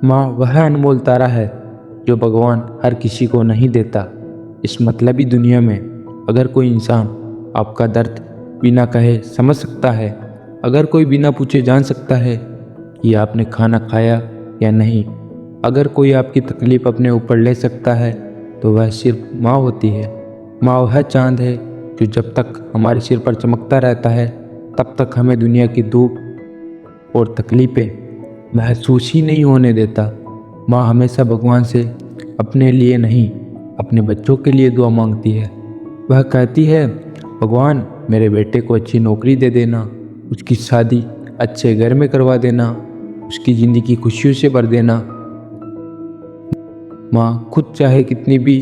माँ वह अनमोल तारा है जो भगवान हर किसी को नहीं देता। इस मतलबी दुनिया में अगर कोई इंसान आपका दर्द बिना कहे समझ सकता है, अगर कोई बिना पूछे जान सकता है कि आपने खाना खाया या नहीं, अगर कोई आपकी तकलीफ़ अपने ऊपर ले सकता है, तो वह सिर्फ माँ होती है। माँ वह चाँद है जो जब तक हमारे सिर पर चमकता रहता है तब तक हमें दुनिया की धूप और तकलीफ़ें महसूस ही नहीं होने देता। माँ हमेशा भगवान से अपने लिए नहीं, अपने बच्चों के लिए दुआ मांगती है। वह कहती है, भगवान मेरे बेटे को अच्छी नौकरी दे देना, उसकी शादी अच्छे घर में करवा देना, उसकी ज़िंदगी खुशियों से भर देना। माँ खुद चाहे कितनी भी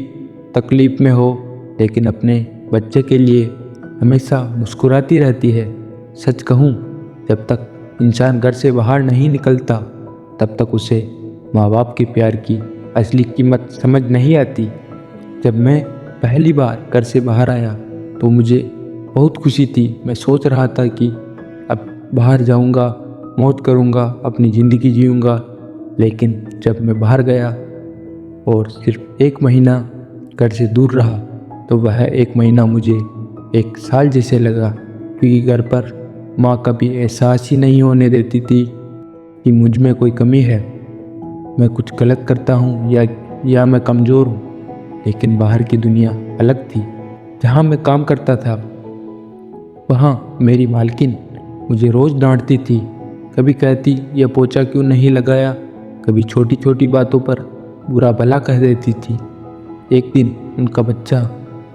तकलीफ़ में हो, लेकिन अपने बच्चे के लिए हमेशा मुस्कुराती रहती है। सच कहूँ, जब तक इंसान घर से बाहर नहीं निकलता तब तक उसे माँ बाप के प्यार की असली कीमत समझ नहीं आती। जब मैं पहली बार घर से बाहर आया तो मुझे बहुत खुशी थी। मैं सोच रहा था कि अब बाहर जाऊंगा, मौज करूंगा, अपनी ज़िंदगी जीऊंगा। लेकिन जब मैं बाहर गया और सिर्फ 1 महीना घर से दूर रहा तो वह 1 महीना मुझे 1 साल जैसे लगा, क्योंकि घर पर माँ कभी एहसास ही नहीं होने देती थी कि मुझ में कोई कमी है, मैं कुछ गलत करता हूँ या मैं कमज़ोर हूँ। लेकिन बाहर की दुनिया अलग थी। जहाँ मैं काम करता था वहाँ मेरी मालकिन मुझे रोज़ डांटती थी। कभी कहती यह पोछा क्यों नहीं लगाया, कभी छोटी छोटी बातों पर बुरा भला कह देती थी। एक दिन उनका बच्चा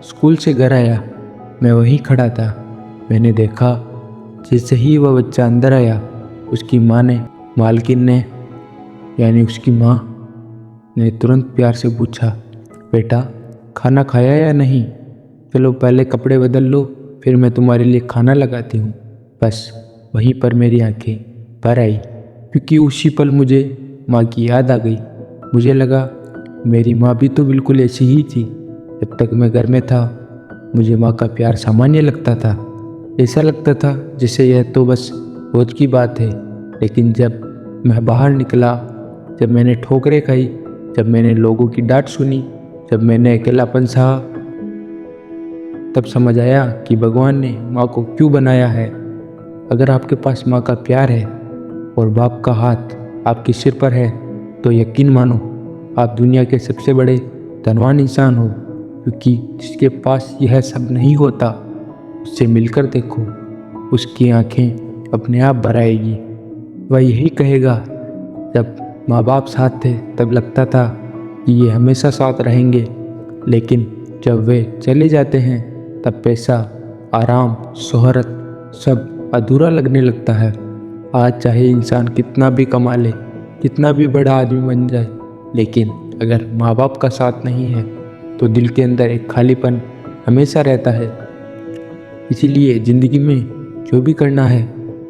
स्कूल से घर आया, मैं वहीं खड़ा था। मैंने देखा जैसे ही वह बच्चा अंदर आया, उसकी मालकिन ने यानी उसकी माँ ने तुरंत प्यार से पूछा, बेटा खाना खाया या नहीं? चलो पहले कपड़े बदल लो, फिर मैं तुम्हारे लिए खाना लगाती हूँ। बस वहीं पर मेरी आंखें भर आई, क्योंकि उसी पल मुझे माँ की याद आ गई। मुझे लगा मेरी माँ भी तो बिल्कुल ऐसी ही थी। जब तक मैं घर में था मुझे माँ का प्यार सामान्य लगता था। ऐसा लगता था जैसे यह तो बस रोज की बात है। लेकिन जब मैं बाहर निकला, जब मैंने ठोकरें खाई, जब मैंने लोगों की डांट सुनी, जब मैंने अकेलापन सहा, तब समझ आया कि भगवान ने माँ को क्यों बनाया है। अगर आपके पास माँ का प्यार है और बाप का हाथ आपके सिर पर है तो यकीन मानो आप दुनिया के सबसे बड़े धनवान इंसान हो, क्योंकि जिसके पास यह सब नहीं होता उससे मिलकर देखो, उसकी आंखें अपने आप भर आएगी। वह यही कहेगा, जब माँ बाप साथ थे तब लगता था कि ये हमेशा साथ रहेंगे, लेकिन जब वे चले जाते हैं तब पैसा, आराम, शोहरत सब अधूरा लगने लगता है। आज चाहे इंसान कितना भी कमा ले, कितना भी बड़ा आदमी बन जाए, लेकिन अगर माँ बाप का साथ नहीं है तो दिल के अंदर एक खालीपन हमेशा रहता है। इसीलिए ज़िंदगी में जो भी करना है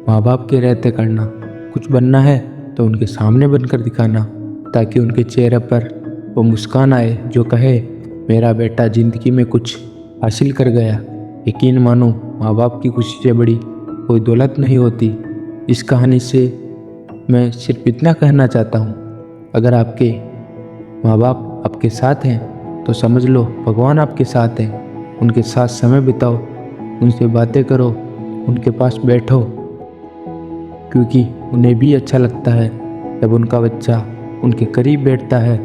माँ बाप के रहते करना। कुछ बनना है तो उनके सामने बनकर दिखाना, ताकि उनके चेहरे पर वो मुस्कान आए जो कहे मेरा बेटा ज़िंदगी में कुछ हासिल कर गया। यकीन मानो माँ बाप की खुशी से बड़ी कोई दौलत नहीं होती। इस कहानी से मैं सिर्फ इतना कहना चाहता हूँ, अगर आपके माँ बाप आपके साथ हैं तो समझ लो भगवान आपके साथ हैं। उनके साथ समय बिताओ, उनसे बातें करो, उनके पास बैठो, क्योंकि उन्हें भी अच्छा लगता है जब उनका बच्चा उनके करीब बैठता है।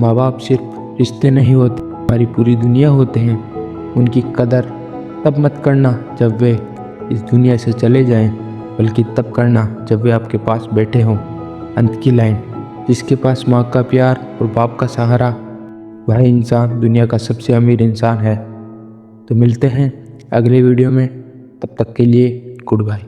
माँ बाप सिर्फ रिश्ते नहीं होते, हमारी पूरी दुनिया होते हैं। उनकी कदर तब मत करना जब वे इस दुनिया से चले जाएं, बल्कि तब करना जब वे आपके पास बैठे हों। अंत की लाइन, जिसके पास माँ का प्यार और बाप का सहारा, वह इंसान दुनिया का सबसे अमीर इंसान है। तो मिलते हैं अगले वीडियो में, तब तक के लिए गुड बाय।